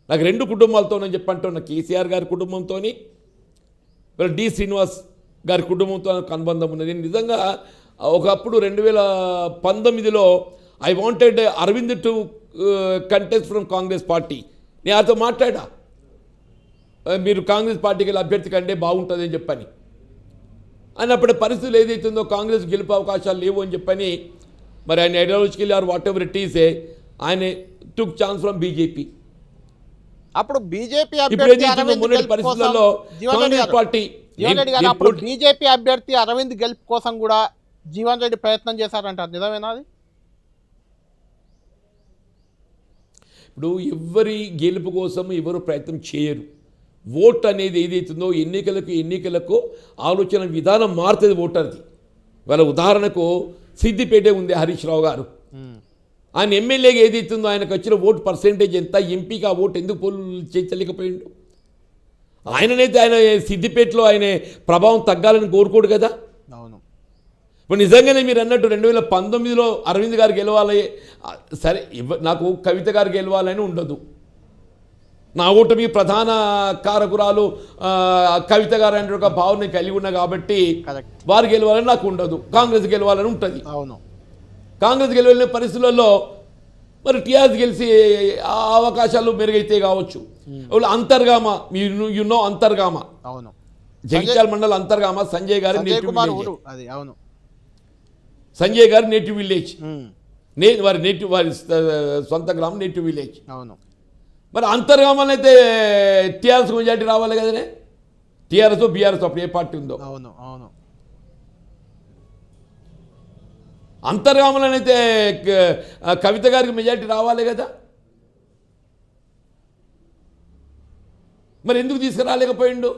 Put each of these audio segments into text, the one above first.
నాకు 2 కుటుంబాలతోనని చెప్పంటున్నా, కేసీఆర్ గారి కుటుంబంతో డి శ్రీనివాస్ గారి కుటుంబంతో నాకు అనుబంధం ఉన్నది. నిజంగా ఒకప్పుడు 2019లో I wanted Arvind to contest from Congress party. నేను అతను మాట్లాడా, మీరు కాంగ్రెస్ పార్టీకి వెళ్ళి అభ్యర్థి కంటే బాగుంటుంది అని చెప్పని. అన్నప్పుడు పరిస్థితులు ఏదైతుందో కాంగ్రెస్ గెలుపు అవకాశాలు లేవు అని చెప్పని, మరి ఆయన ideological or whatever it is ఈస్ ఆయన టుక్ ఛాన్స్ ఫ్రమ్ బీజేపీ. అప్పుడు బీజేపీ పరిస్థితుల్లో కాంగ్రెస్ పార్టీ బీజేపీ అభ్యర్థి అరవింద్ గెలుపు కోసం కూడా జీవన్ రెడ్డి ప్రయత్నం చేశారంటారు, నిజమేనా అది? ఇప్పుడు ఎవరి గెలుపు కోసం ఎవరు ప్రయత్నం చేయరు. ఓట్ అనేది ఏదైతుందో ఎన్నికలకు ఆలోచన విధానం మారుతుంది ఓటర్ది. వాళ్ళ ఉదాహరణకు సిద్దిపేటే ఉంది హరీష్ రావు గారు, ఆయన ఎమ్మెల్యేగా ఏదైతుందో ఆయనకు వచ్చిన ఓటు పర్సెంటేజ్ ఎంత, ఎంపీగా ఓటు ఎందుకు పోలు చేయించలేకపోయిండు? ఆయననైతే ఆయన సిద్దిపేటలో ఆయన ప్రభావం తగ్గాలని కోరుకోడు కదా. అవును. ఇప్పుడు నిజంగానే మీరు అన్నట్టు 2019లో అరవింద్ గారు గెలవాలి, సరే నాకు కవిత గారు గెలవాలని ఉండదు. నా ఓటమి ప్రధాన కారకురాలు కవిత గారు అంటే ఒక భావన కలిగి ఉన్నా కాబట్టి వారు గెలవాలని నాకు ఉండదు, కాంగ్రెస్ గెలవాలని ఉంటుంది. అవును. కాంగ్రెస్ గెలవలేని పరిస్థితులలో మరి టీఆర్ఎస్ గెలిచి ఆ అవకాశాలు మెరుగైతే కావచ్చు. అంతర్గామ యునో అంతర్గామ, అవును, జగిత్యాల మండలం అంతర్గామ సంజయ్ గారి నేటివ్ విలేజ్. అది అవును, సంజయ్ గారి నేటివ్ విలేజ్, వారి సొంత గ్రామం నేటివ్ విలేజ్. అవును. మరి అంతర్గామని అయితే టీఆర్ఎస్ మెజార్టీ రావాలి కదనే. టీఆర్ఎస్ బీఆర్ఎస్ అప్పుడు ఏ పార్టీ ఉందో. అవును. అవును. అంతర్గామలనైతే కవిత గారికి మెజార్టీ రావాలి కదా. మరి ఎందుకు తీసుకురాలేకపోయిండు?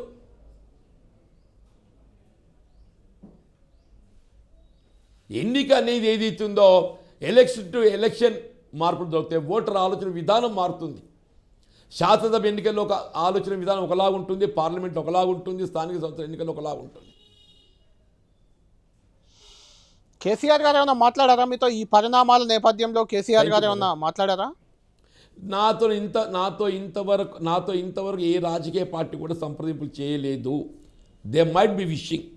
ఎన్నిక అనేది ఏదైతుందో ఎలక్షన్ టు ఎలక్షన్ మార్పులు దొరుకుతాయి. ఓటర్ ఆలోచన విధానం మారుతుంది. శాసనసభ ఎన్నికల్లో ఒక ఆలోచన విధానం ఒకలాగా ఉంటుంది, పార్లమెంట్ ఒకలాగా ఉంటుంది, స్థానిక సంస్థల ఎన్నికల్లో ఒకలాగా ఉంటుంది. కేసీఆర్ గారు ఏమన్నా మాట్లాడారా మీతో? ఈ పరిణామాల నేపథ్యంలో కేసీఆర్ గారు ఏమన్నా మాట్లాడారా? నాతో ఇంతవరకు ఏ రాజకీయ పార్టీ కూడా సంప్రదింపులు చేయలేదు. They might be wishing.